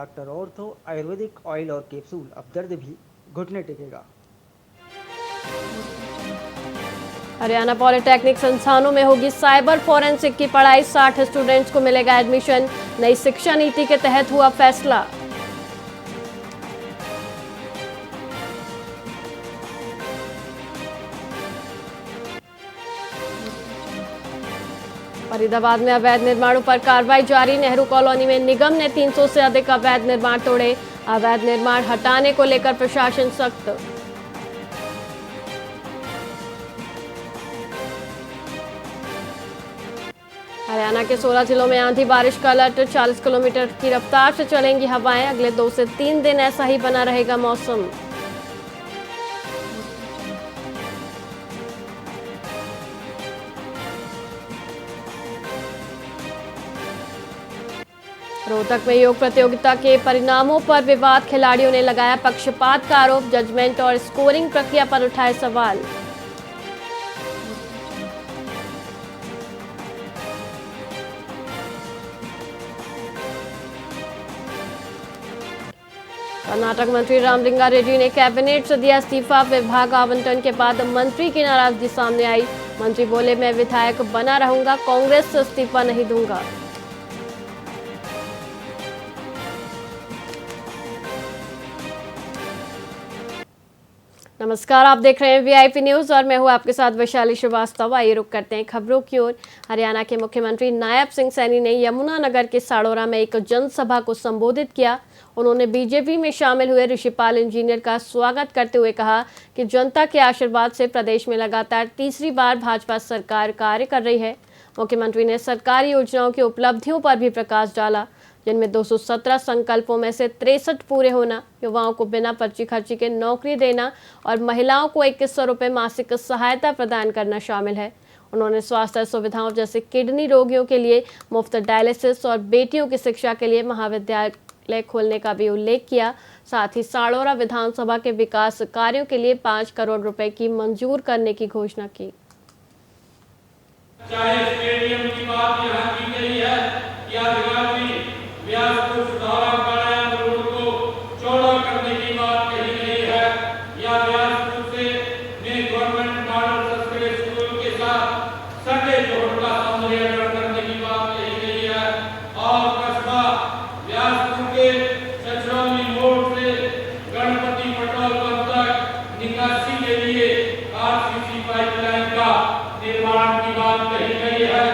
Doctor ortho Ayurvedic oil और capsule. अब दर्द भी घुटने टेकेगा। हरियाणा पॉलिटेक्निक संस्थानों में होगी साइबर फोरेंसिक की पढ़ाई। 60 स्टूडेंट्स को मिलेगा एडमिशन। नई शिक्षा नीति के तहत हुआ फैसला। फरीदाबाद में अवैध निर्माणों पर कार्रवाई जारी। नेहरू कॉलोनी में निगम ने 300 से अधिक अवैध निर्माण तोड़े। अवैध निर्माण हटाने को लेकर प्रशासन सख्त। हरियाणा के 16 जिलों में आंधी बारिश का अलर्ट। 40 किलोमीटर की रफ्तार से चलेंगी हवाएं। अगले 2 से 3 दिन ऐसा ही बना रहेगा मौसम। रोहतक में योग प्रतियोगिता के परिणामों पर विवाद। खिलाड़ियों ने लगाया पक्षपात का आरोप। जजमेंट और स्कोरिंग प्रक्रिया पर उठाए सवाल। कर्नाटक मंत्री रामलिंगा रेड्डी ने कैबिनेट से दिया इस्तीफा। विभाग आवंटन के बाद मंत्री की नाराजगी सामने आई। मंत्री बोले, मैं विधायक बना रहूंगा, कांग्रेस से इस्तीफा नहीं दूंगा। नमस्कार, आप देख रहे हैं वीआईपी न्यूज और मैं हूं आपके साथ वैशाली श्रीवास्तव। आइए रुक करते हैं खबरों की ओर। हरियाणा के मुख्यमंत्री नायब सिंह सैनी ने यमुनानगर के साड़ोरा में एक जनसभा को संबोधित किया। उन्होंने बीजेपी में शामिल हुए ऋषिपाल इंजीनियर का स्वागत करते हुए कहा कि जनता के आशीर्वाद से प्रदेश में लगातार तीसरी बार भाजपा सरकार कार्य कर रही है। मुख्यमंत्री ने सरकारी योजनाओं की उपलब्धियों पर भी प्रकाश डाला, जिनमें 217 संकल्पों में से 63 पूरे होना, युवाओं को बिना पर्ची खर्ची के नौकरी देना और महिलाओं को 2100 रुपये मासिक सहायता प्रदान करना शामिल है। उन्होंने स्वास्थ्य सुविधाओं जैसे किडनी रोगियों के लिए मुफ्त डायलिसिस और बेटियों की शिक्षा के लिए महाविद्यालय खोलने का भी उल्लेख किया। साथ ही साड़ोरा विधानसभा के विकास कार्यों के लिए 5 करोड़ रुपए की मंजूर करने की घोषणा की। चाहे स्टेडियम की बात यहाँ की गई है या व्यासपुर सुधारा कायाम रोड को चौड़ा करने की बात कही गई है या व्यासपुर से में गवर्नमेंट मॉडल संस्कृत स्कूल के साथ सटे जोड़ का सौंदर्यीकरण करने की बात कही गई है और कस्बा व्यासपुर के छछरौली मोड़ से गणपति पेट्रोल पंप तक निकासी के लिए आरसीसी पाइपलाइन का निर्माण की बात कही गई है।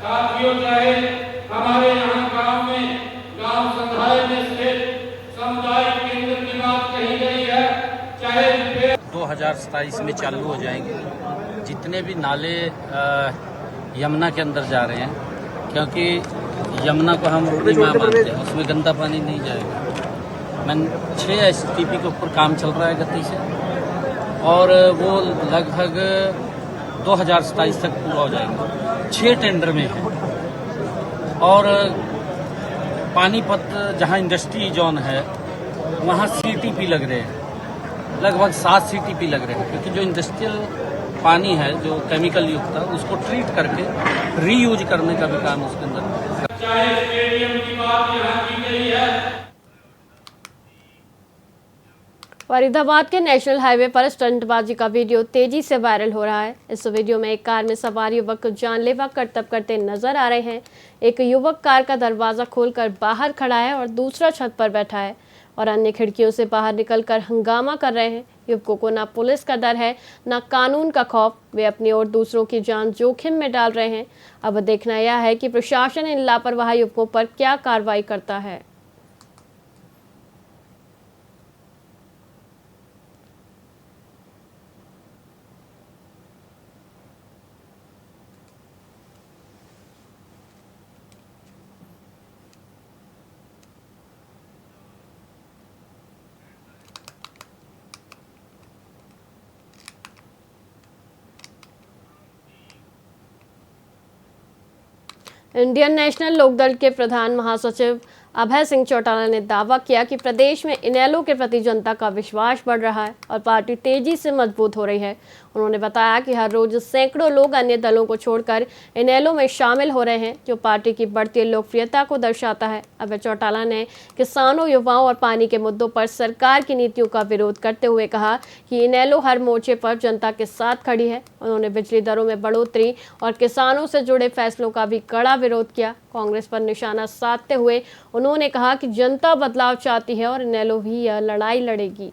साथियों, चाहे हमारे यहाँ गांव में गांव संग्रहालय में स्थित सामुदायिक केंद्र की बात कही गई है, चाहे 2027 में चालू हो जाएंगे जितने भी नाले यमुना के अंदर जा रहे हैं, क्योंकि यमुना को हम अपनी मां मानते हैं, उसमें गंदा पानी नहीं जाएगा। मैं 6 एसटीपी के ऊपर काम चल रहा है गति से और वो लगभग 2027 तक पूरा हो जाएगा। 6 टेंडर में है और पानीपत जहां इंडस्ट्री जोन है वहां सीटीपी लग रहे हैं, लगभग 7 सीटीपी लग रहे हैं, क्योंकि जो इंडस्ट्रियल पानी है जो केमिकल युक्त है उसको ट्रीट करके रीयूज करने का भी काम उसके अंदर। चाहे स्टेडियम की बात यहाँ की गई है। फरीदाबाद के नेशनल हाईवे पर स्टंटबाजी का वीडियो तेजी से वायरल हो रहा है। इस वीडियो में एक कार में सवार युवक जानलेवा करतब करते नजर आ रहे हैं। एक युवक कार का दरवाजा खोलकर बाहर खड़ा है और दूसरा छत पर बैठा है और अन्य खिड़कियों से बाहर निकलकर हंगामा कर रहे हैं। युवकों को ना पुलिस का डर है ना कानून का खौफ। वे अपनी और दूसरों की जान जोखिम में डाल रहे हैं। अब देखना यह है कि प्रशासन इन लापरवाह युवकों पर क्या कार्रवाई करता है। इंडियन नेशनल लोकदल के प्रधान महासचिव अभय सिंह चौटाला ने दावा किया कि प्रदेश में इनेलो के प्रति जनता का विश्वास बढ़ रहा है और पार्टी तेजी से मजबूत हो रही है। उन्होंने बताया कि हर रोज सैकड़ों लोग अन्य दलों को छोड़कर इनेलो में शामिल हो रहे हैं, जो पार्टी की बढ़ती लोकप्रियता को दर्शाता है। अभय चौटाला ने किसानों, युवाओं और पानी के मुद्दों पर सरकार की नीतियों का विरोध करते हुए कहा कि इनेलो हर मोर्चे पर जनता के साथ खड़ी है। उन्होंने बिजली दरों में बढ़ोतरी और किसानों से जुड़े फैसलों का भी कड़ा विरोध किया। कांग्रेस पर निशाना साधते हुए उन्होंने कहा कि जनता बदलाव चाहती है और इनेलो भी यह लड़ाई लड़ेगी।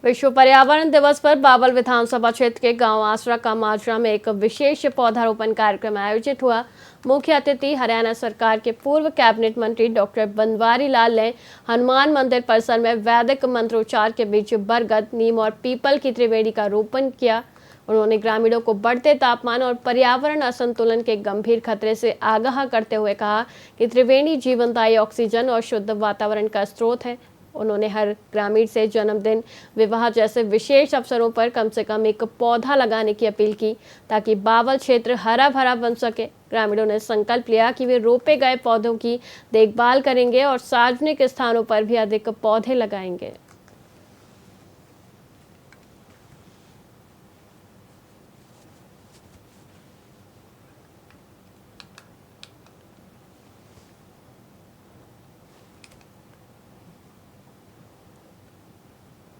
विश्व पर्यावरण दिवस पर बावल विधानसभा क्षेत्र के गांव आसरा का माजरा में एक विशेष पौधारोपण कार्यक्रम आयोजित हुआ। मुख्य अतिथि हरियाणा सरकार के पूर्व कैबिनेट मंत्री डॉक्टर बनवारी लाल ने हनुमान मंदिर परिसर में वैदिक मंत्रोच्चार के बीच बरगद, नीम और पीपल की त्रिवेणी का रोपण किया। उन्होंने ग्रामीणों को बढ़ते तापमान और पर्यावरण असंतुलन के गंभीर खतरे से आगाह करते हुए कहा कि त्रिवेणी जीवनदायी ऑक्सीजन और शुद्ध वातावरण का स्रोत है। उन्होंने हर ग्रामीण से जन्मदिन, विवाह जैसे विशेष अवसरों पर कम से कम एक पौधा लगाने की अपील की, ताकि बावल क्षेत्र हरा भरा बन सके। ग्रामीणों ने संकल्प लिया कि वे रोपे गए पौधों की देखभाल करेंगे और सार्वजनिक स्थानों पर भी अधिक पौधे लगाएंगे।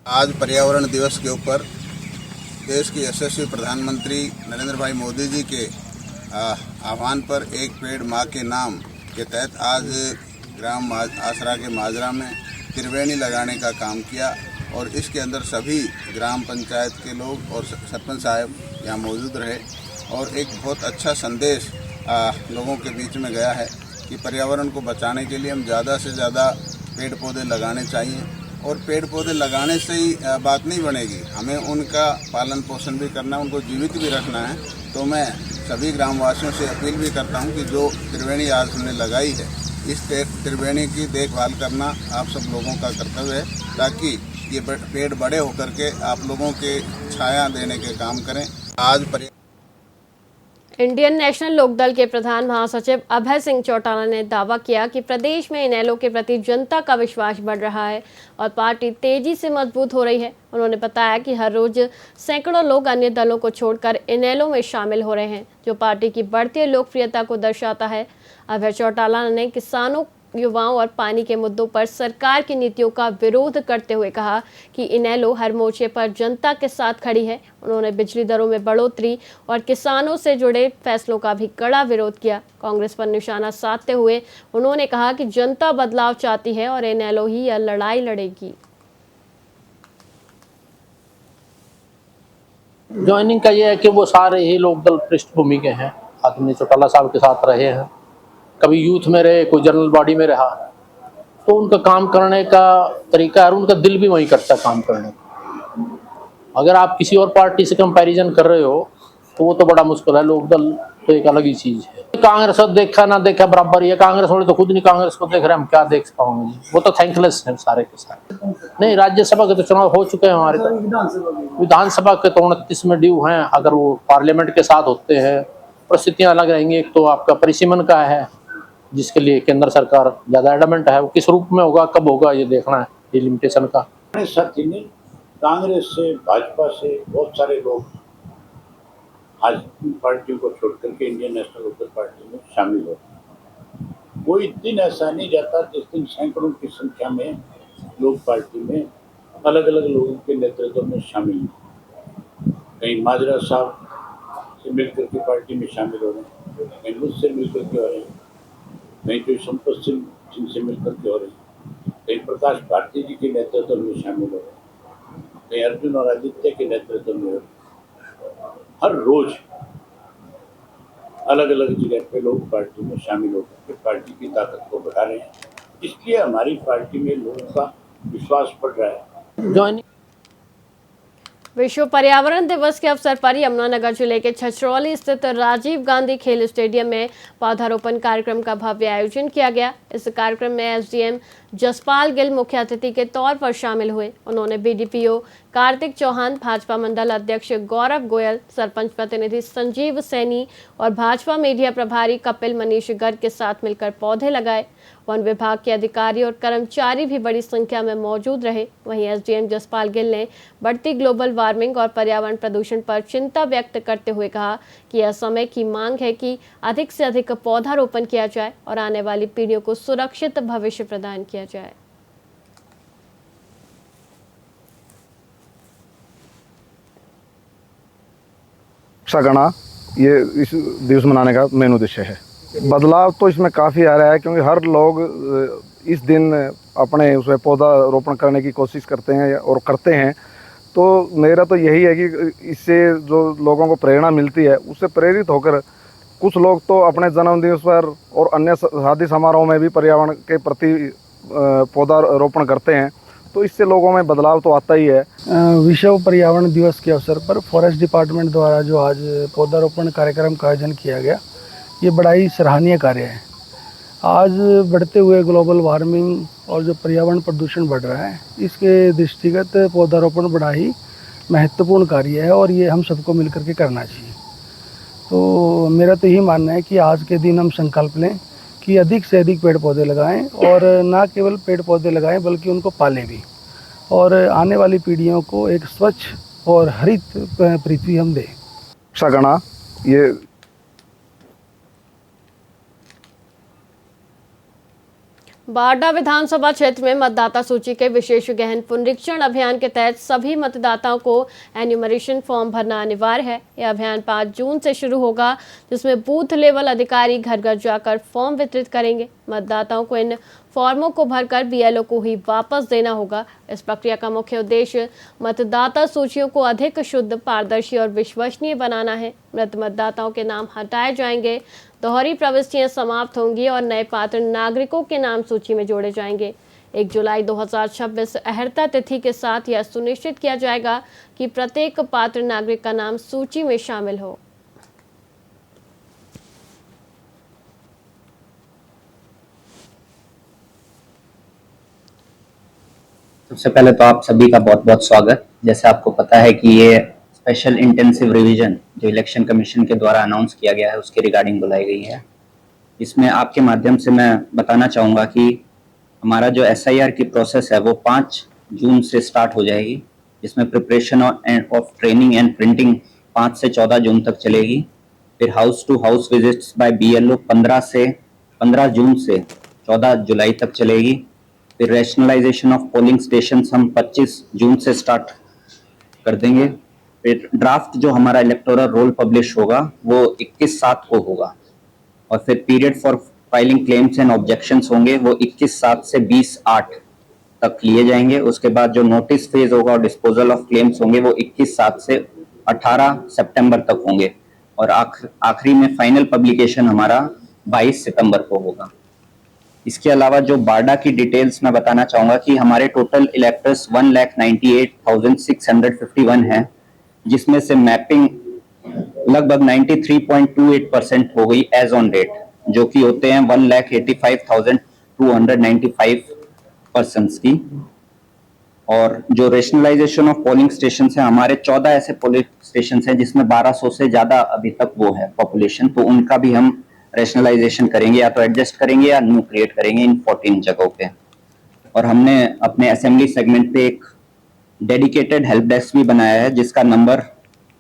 आज पर्यावरण दिवस के ऊपर देश के यशस्वी प्रधानमंत्री नरेंद्र भाई मोदी जी के आह्वान पर एक पेड़ माँ के नाम के तहत आज ग्राम आसरा के माजरा में त्रिवेणी लगाने का काम किया और इसके अंदर सभी ग्राम पंचायत के लोग और सरपंच साहब यहाँ मौजूद रहे और एक बहुत अच्छा संदेश लोगों के बीच में गया है कि पर्यावरण को बचाने के लिए हम ज़्यादा से ज़्यादा पेड़ पौधे लगाने चाहिए और पेड़ पौधे लगाने से ही बात नहीं बनेगी, हमें उनका पालन पोषण भी करना है, उनको जीवित भी रखना है। तो मैं सभी ग्रामवासियों से अपील भी करता हूं कि जो त्रिवेणी आज हमने लगाई है, इस त्रिवेणी की देखभाल करना आप सब लोगों का कर्तव्य है, ताकि ये पेड़ बड़े होकर के आप लोगों के छाया देने के काम करें। आज इंडियन नेशनल लोकदल के प्रधान महासचिव अभय सिंह चौटाला ने दावा किया कि प्रदेश में इनेलो के प्रति जनता का विश्वास बढ़ रहा है और पार्टी तेजी से मजबूत हो रही है। उन्होंने बताया कि हर रोज सैकड़ों लोग अन्य दलों को छोड़कर इनेलो में शामिल हो रहे हैं, जो पार्टी की बढ़ती लोकप्रियता को दर्शाता है। अभय चौटाला ने किसानों, युवाओं और पानी के मुद्दों पर सरकार की नीतियों का विरोध करते हुए कहा कि इनेलो हर मोर्चे पर जनता के साथ खड़ी है। उन्होंने बिजली दरों में बढ़ोतरी और किसानों से जुड़े फैसलों का भी कड़ा विरोध किया। कांग्रेस पर निशाना साधते हुए उन्होंने कहा कि जनता बदलाव चाहती है और इनेलो ही यह लड़ाई लड़ेगी। ज्वाइनिंग का ये है कि वो सारे ही लोकदल पृष्ठभूमि के हैं, आदमी चौटाला साहब के साथ रहे हैं, कभी यूथ में रहे, कोई जनरल बॉडी में रहा, तो उनका काम करने का तरीका और उनका दिल भी वही करता है काम करने का। अगर आप किसी और पार्टी से कंपैरिजन कर रहे हो तो वो तो बड़ा मुश्किल है। लोकदल तो एक अलग ही चीज है। कांग्रेस देखा ना देखा बराबर, ये कांग्रेस वाले तो खुद नहीं कांग्रेस को देख रहे, हम क्या देख पाओगे? वो तो थैंकलेस है सारे के सारे। नहीं, राज्यसभा के तो चुनाव हो चुके हैं हमारे, तो विधानसभा के तो 29 में ड्यू हैं। अगर वो पार्लियामेंट के साथ होते हैं, परिस्थितियां अलग रहेंगी। एक तो आपका परिसीमन का है, जिसके लिए केंद्र सरकार ज्यादा एडमेंट है, वो किस रूप में होगा, कब होगा, ये देखना है, ये लिमिटेशन का। साथी ने कांग्रेस से, भाजपा से बहुत सारे लोग आज पार्टियों को छोड़कर के इंडियन नेशनल लोकदल पार्टी में शामिल हो। कोई दिन ऐसा नहीं जाता जिस दिन सैकड़ों की संख्या में लोग पार्टी में अलग अलग लोगों के नेतृत्व में शामिल हो। कहीं माजरा साहब से मिलकर के पार्टी में शामिल हो रहे हैं, कहीं मुझसे मिलकर के हो रहे हैं, कहीं कोई संपत सिंह से मिलकर के हो रहे हैं, कहीं प्रकाश भारती जी के नेतृत्व में शामिल हो रहे हैं, कहीं अर्जुन और आदित्य के नेतृत्व में हो रहे हैं। हर रोज अलग अलग जगह पे लोग पार्टी में शामिल होकर के पार्टी की ताकत को बढ़ा रहे हैं। इसलिए हमारी पार्टी में लोगों का विश्वास बढ़ रहा है। ज्वाइनिंग विश्व पर्यावरण दिवस के अवसर पर यमुनानगर जिले के छछरौली स्थित राजीव गांधी खेल स्टेडियम में पौधारोपण कार्यक्रम का भव्य आयोजन किया गया। इस कार्यक्रम में एसडीएम जसपाल गिल मुख्य अतिथि के तौर पर शामिल हुए। उन्होंने बीडीपीओ कार्तिक चौहान, भाजपा मंडल अध्यक्ष गौरव गोयल, सरपंच प्रतिनिधि संजीव सैनी और भाजपा मीडिया प्रभारी कपिल मनीष गर्ग के साथ मिलकर पौधे लगाए। वन विभाग के अधिकारी और कर्मचारी भी बड़ी संख्या में मौजूद रहे। वहीं एसडीएम जसपाल गिल ने बढ़ती ग्लोबल वार्मिंग और पर्यावरण प्रदूषण पर चिंता व्यक्त करते हुए कहा कि यह समय की मांग है कि अधिक से अधिक पौधारोपण किया जाए और आने वाली पीढ़ियों को सुरक्षित भविष्य प्रदान किया जाए। सगना ये इस दिवस मनाने का मेन उद्देश्य है। बदलाव तो इसमें काफ़ी आ रहा है, क्योंकि हर लोग इस दिन अपने उसमें पौधा रोपण करने की कोशिश करते हैं और करते हैं। तो मेरा तो यही है कि इससे जो लोगों को प्रेरणा मिलती है, उससे प्रेरित होकर कुछ लोग तो अपने जन्मदिवस पर और अन्य शादी समारोह में भी पर्यावरण के प्रति पौधा रोपण करते हैं। तो इससे लोगों में बदलाव तो आता ही है। विश्व पर्यावरण दिवस के अवसर पर फॉरेस्ट डिपार्टमेंट द्वारा जो आज पौधारोपण कार्यक्रम का आयोजन किया गया, ये बड़ा ही सराहनीय कार्य है। आज बढ़ते हुए ग्लोबल वार्मिंग और जो पर्यावरण प्रदूषण बढ़ रहा है, इसके दृष्टिगत पौधारोपण बड़ा ही महत्वपूर्ण कार्य है और ये हम सबको मिलकर के करना चाहिए। तो मेरा तो यही मानना है कि आज के दिन हम संकल्प लें कि अधिक से अधिक पेड़ पौधे लगाएं और ना केवल पेड़ पौधे लगाएं बल्कि उनको पालें भी, और आने वाली पीढ़ियों को एक स्वच्छ और हरित पृथ्वी हम दें। सगना ये बारडा विधानसभा क्षेत्र में मतदाता सूची के विशेष गहन पुनरीक्षण अभियान के तहत सभी मतदाताओं को एन्यूमरेशन फॉर्म भरना अनिवार्य है। यह अभियान 5 जून से शुरू होगा, जिसमें बूथ लेवल अधिकारी घर घर जाकर फॉर्म वितरित करेंगे। मतदाताओं को इन फॉर्मों को भरकर बीएलओ को ही वापस देना होगा। इस प्रक्रिया का मुख्य उद्देश्य मतदाता सूचियों को अधिक शुद्ध, पारदर्शी और विश्वसनीय बनाना है। मृत मतदाताओं के नाम हटाए जाएंगे, दोहरी प्रविष्टियां समाप्त होंगी और नए पात्र नागरिकों के नाम सूची में जोड़े जाएंगे। 1 जुलाई 2026 अहर्ता तिथि के साथ यह सुनिश्चित किया जाएगा कि प्रत्येक पात्र नागरिक का नाम सूची में शामिल हो। सबसे पहले तो आप सभी का बहुत बहुत स्वागत। जैसे आपको पता है कि ये स्पेशल इंटेंसिव रिवीजन जो इलेक्शन कमीशन के द्वारा अनाउंस किया गया है, उसके रिगार्डिंग बुलाई गई है। इसमें आपके माध्यम से मैं बताना चाहूँगा कि हमारा जो SIR की प्रोसेस है वो 5 जून से स्टार्ट हो जाएगी, जिसमें preparation of training and printing 5 से 14 जून तक चलेगी। फिर house to house visits by BLO 15 जून से 14 जुलाई तक चलेगी। फिर रैशनलाइजेशन ऑफ पोलिंग स्टेशन हम 25 जून से स्टार्ट कर देंगे। फिर ड्राफ्ट जो हमारा इलेक्टोरल रोल पब्लिश होगा वो 21/7 को होगा, और फिर period for filing claims and objections होंगे वो 21/7 से 20/8 तक लिए जाएंगे। उसके बाद जो नोटिस फेज होगा और डिस्पोजल ऑफ क्लेम्स होंगे वो 21/7 से 18 सितंबर तक होंगे, और आखिरी में फाइनल पब्लिकेशन हमारा 22 सितंबर को होगा। इसके अलावा जो बारडा की डिटेल्स मैं बताना चाहूँगा कि हमारे टोटल इलेक्टर्स 1,98,651 हैं, जिसमें से मैपिंग लगभग 93.28% हो गई एज ऑन डेट, जो कि होते हैं 1,85,295 पर्सन्स की। और जो रेशनलाइजेशन ऑफ पोलिंग स्टेशन है, हमारे 14 ऐसे पोलिंग स्टेशन हैं जिसमें 1200 से ज्यादा अभी तक वो है पॉपुलेशन, तो उनका भी हम रेशनलाइजेशन करेंगे, या तो एडजस्ट करेंगे या न्यू क्रिएट करेंगे इन 14 जगहों पे। और हमने अपने असेंबली सेगमेंट पे एक डेडिकेटेड हेल्प डेस्क भी बनाया है, जिसका नंबर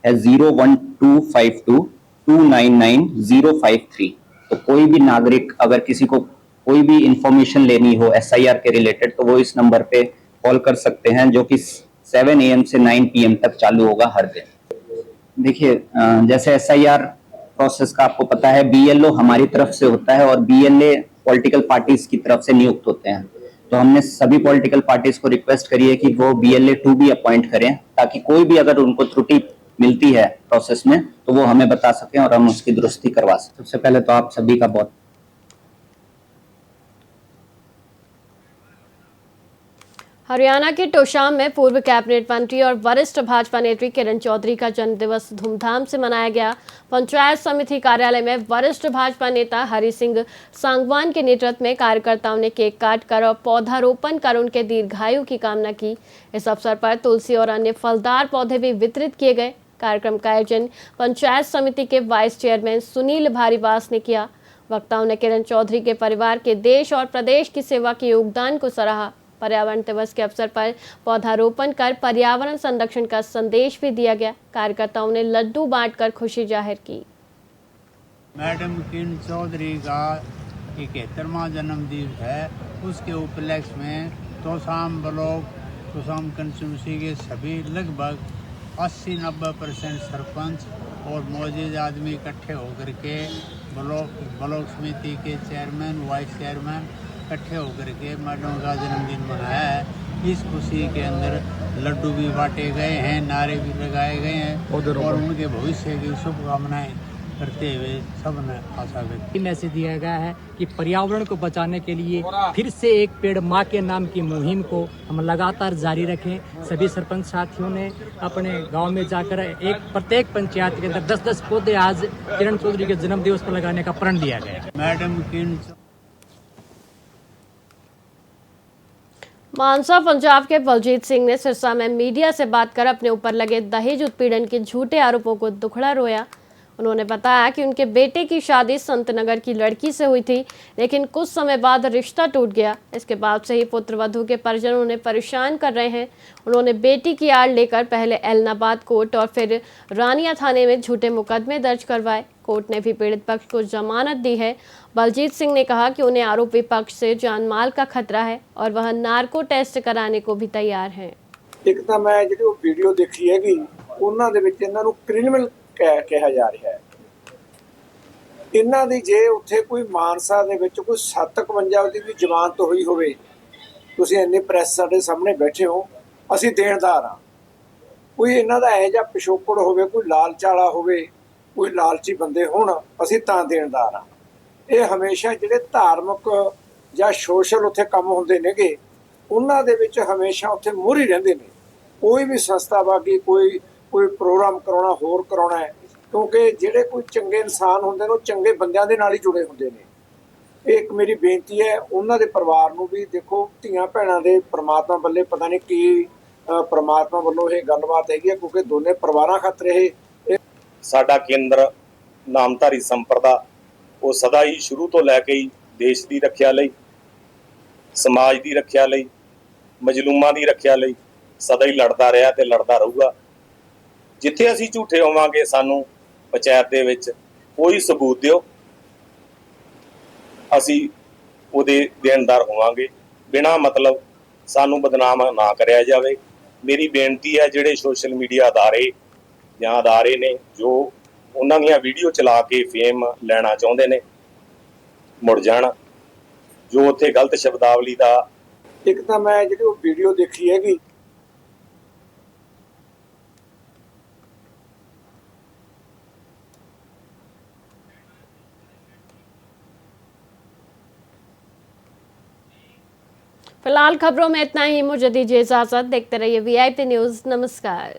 है 01252299053। तो कोई भी नागरिक अगर किसी को कोई भी इंफॉर्मेशन लेनी हो SIR के रिलेटेड, तो वो इस नंबर पे कॉल कर सकते हैं, जो कि 7 AM से 9 PM तक चालू होगा हर दिन। देखिए, जैसे SIR प्रोसेस का आपको पता है, BLO हमारी तरफ से होता है और BLA पॉलिटिकल पार्टीज की तरफ से नियुक्त होते हैं। तो हमने सभी पॉलिटिकल पार्टीज को रिक्वेस्ट करी है कि वो BLA 2 भी अपॉइंट करें, ताकि कोई भी अगर उनको त्रुटि मिलती है प्रोसेस में तो वो हमें बता सकें और हम उसकी दुरुस्ती करवा सकें। सबसे पहले तो आप सभी का बहुत हरियाणा के टोशाम में पूर्व कैबिनेट मंत्री और वरिष्ठ भाजपा नेत्री किरण चौधरी का जन्मदिवस धूमधाम से मनाया गया। पंचायत समिति कार्यालय में वरिष्ठ भाजपा नेता हरि सिंह सांगवान के नेतृत्व में कार्यकर्ताओं ने केक काटकर और पौधारोपण कर उनके दीर्घायु की कामना की। इस अवसर पर तुलसी और अन्य फलदार पौधे भी वितरित किए गए। कार्यक्रम का आयोजन पंचायत समिति के वाइस चेयरमैन सुनील भारीवास ने किया। वक्ताओं ने किरण चौधरी के परिवार के देश और प्रदेश की सेवा के योगदान को सराहा। पर्यावरण दिवस के अवसर पर पौधारोपण कर पर्यावरण संरक्षण का संदेश भी दिया गया। कार्यकर्ताओं ने लड्डू बांटकर खुशी जाहिर की। मैडम किरण चौधरी का 71वां जन्मदिन है। उसके उपलक्ष्य में तोशाम ब्लॉक तोशाम कंस्टिट्यूंसी के सभी लगभग 80-90% सरपंच और मौजूद आदमी इकट्ठे होकर के ब्लॉक समिति के चेयरमैन वाइस चेयरमैन इकट्ठे होकर के मैडम का जन्मदिन मनाया है। इस खुशी के अंदर लड्डू भी बांटे गए हैं, नारे भी लगाए गए हैं और उनके भविष्य की शुभकामनाएं करते हुए सबने आशा व्यक्त। मैसेज दिया गया है कि पर्यावरण को बचाने के लिए फिर से एक पेड़ माँ के नाम की मुहिम को हम लगातार जारी रखें। सभी सरपंच साथियों ने अपने गांव में जाकर प्रत्येक पंचायत के अंदर 10-10 पौधे आज किरण चौधरी के जन्म दिवस पर लगाने का प्रण लिया गया। मैडम किरण मानसा पंजाब के बलजीत सिंह ने सिरसा में मीडिया से बात कर अपने ऊपर लगे दहेज उत्पीड़न के झूठे आरोपों को दुखड़ा रोया। उन्होंने बताया कि उनके बेटे की शादी संतनगर की लड़की से हुई थी, लेकिन कुछ समय बाद रिश्ता टूट गया। इसके बाद से ही पुत्रवधू के परिजन उन्हें परेशान कर रहे हैं। उन्होंने बेटी की आड़ लेकर पहले एलनाबाद कोर्ट और फिर रानिया थाने में झूठे मुकदमे दर्ज करवाए। कोर्ट ने भी पीड़ित पक्ष को जमानत दी है। बलजीत सिंह ने कहा कि उन्हें आरोपी पक्ष से जान माल का खतरा है और वह नार्को टेस्ट कराने को भी तैयार हैं। एक तो मैं जो वीडियो देखी है कि उन्होंने ਦੇ ਵਿੱਚ ਇਹਨਾਂ ਨੂੰ ਕ੍ਰਿਮੀਨਲ ਕਿਹਾ ਜਾ ਰਿਹਾ ਹੈ। ਇਹਨਾਂ ਦੀ ਜੇ ਉੱਥੇ ਕੋਈ ਮਾਨਸਾ ਦੇ ਵਿੱਚ ਕੋਈ 751 ਦੀ ਵੀ ਜ਼ਮਾਨਤ ਹੋਈ ਹੋਵੇ, ਤੁਸੀਂ ਇੰਨੇ ਪ੍ਰੈਸ ਸਾਡੇ ਸਾਹਮਣੇ ਬੈਠੇ ਹੋ, ਅਸੀਂ ਦੇਣਦਾਰ ਹਾਂ। ਕੋਈ ਇਹਨਾਂ ਦਾ ਇਹ ਜਿਹਾ ਪਿਛੋਕੜ ਹੋਵੇ, ਕੋਈ ਲਾਲਚ ਵਾਲਾ ਹੋਵੇ, ਕੋਈ ਲਾਲਚੀ ਬੰਦੇ ਹੋਣ, ਅਸੀਂ ਤਾਂ ਦੇਣਦਾਰ ਹਾਂ। ਇਹ ਹਮੇਸ਼ਾ ਜਿਹੜੇ ਧਾਰਮਿਕ ਜਾਂ ਸੋਸ਼ਲ ਉੱਥੇ ਕੰਮ ਹੁੰਦੇ ਨੇਗੇ, ਉਹਨਾਂ ਦੇ ਵਿੱਚ ਹਮੇਸ਼ਾ ਉੱਥੇ ਮੋਹਰੀ ਰਹਿੰਦੇ ਨੇ। ਕੋਈ ਵੀ ਸੰਸਥਾ ਬਾਕੀ ਕੋਈ ਪ੍ਰੋਗਰਾਮ ਕਰਾਉਣਾ ਹੋਰ ਕਰਾਉਣਾ ਹੈ, ਕਿਉਂਕਿ ਜਿਹੜੇ ਕੋਈ ਚੰਗੇ ਇਨਸਾਨ ਹੁੰਦੇ ਨੇ ਉਹ ਚੰਗੇ ਬੰਦਿਆਂ ਦੇ ਨਾਲ ਹੀ ਜੁੜੇ ਹੁੰਦੇ ਨੇ। ਇਹ ਇੱਕ ਮੇਰੀ ਬੇਨਤੀ ਹੈ ਉਹਨਾਂ ਦੇ ਪਰਿਵਾਰ ਨੂੰ ਵੀ, ਦੇਖੋ ਧੀਆਂ ਭੈਣਾਂ ਦੇ ਪ੍ਰਮਾਤਮਾ ਵੱਲੇ ਪਤਾ ਨਹੀਂ ਕੀ ਪ੍ਰਮਾਤਮਾ ਵੱਲੋਂ ਇਹ ਗੱਲਬਾਤ ਹੈਗੀ ਹੈ, ਕਿਉਂਕਿ ਦੋਨੇ ਪਰਿਵਾਰਾਂ ਖਾਤਰ ਇਹ ਸਾਡਾ ਕੇਂਦਰ ਨਾਮਧਾਰੀ ਸੰਪਰਦਾ ਉਹ ਸਦਾ ਹੀ ਸ਼ੁਰੂ ਤੋਂ ਲੈ ਕੇ ਹੀ ਦੇਸ਼ ਦੀ ਰੱਖਿਆ ਲਈ, ਸਮਾਜ ਦੀ ਰੱਖਿਆ ਲਈ, ਮਜਲੂਮਾਂ ਦੀ ਰੱਖਿਆ ਲਈ ਸਦਾ ਹੀ ਲੜਦਾ ਰਿਹਾ ਤੇ ਲੜਦਾ ਰਹੂਗਾ। ਜਿੱਥੇ ਅਸੀਂ ਝੂਠੇ ਹੋਵਾਂਗੇ ਸਾਨੂੰ ਪੰਚਾਇਤ ਦੇ ਵਿੱਚ ਕੋਈ ਸਬੂਤ ਦਿਓ, ਅਸੀਂ ਉਹਦੇ ਦੇਣਦਾਰ ਹੋਵਾਂਗੇ। ਬਿਨਾਂ ਮਤਲਬ ਸਾਨੂੰ ਬਦਨਾਮ ਨਾ ਕਰਿਆ ਜਾਵੇ। ਮੇਰੀ ਬੇਨਤੀ ਹੈ ਜਿਹੜੇ ਸੋਸ਼ਲ ਮੀਡੀਆ ਅਦਾਰੇ ਜਾਂ ਅਦਾਰੇ ਨੇ ਜੋ ਉਹਨਾਂ ਦੀਆਂ ਵੀਡੀਓ ਚਲਾ ਕੇ ਫੇਮ ਲੈਣਾ ਚਾਹੁੰਦੇ ਨੇ, ਮੁੜ ਜਾਣ। ਜੋ ਉੱਥੇ ਗਲਤ ਸ਼ਬਦਾਵਲੀ ਦਾ ਇੱਕ ਤਾਂ ਮੈਂ ਜਿਹੜੀ ਉਹ ਵੀਡੀਓ ਦੇਖੀ ਹੈਗੀ फिलहाल खबरों में इतना ही। मुझे दीजिए इजाजत। देखते रहिए VIP न्यूज़। नमस्कार।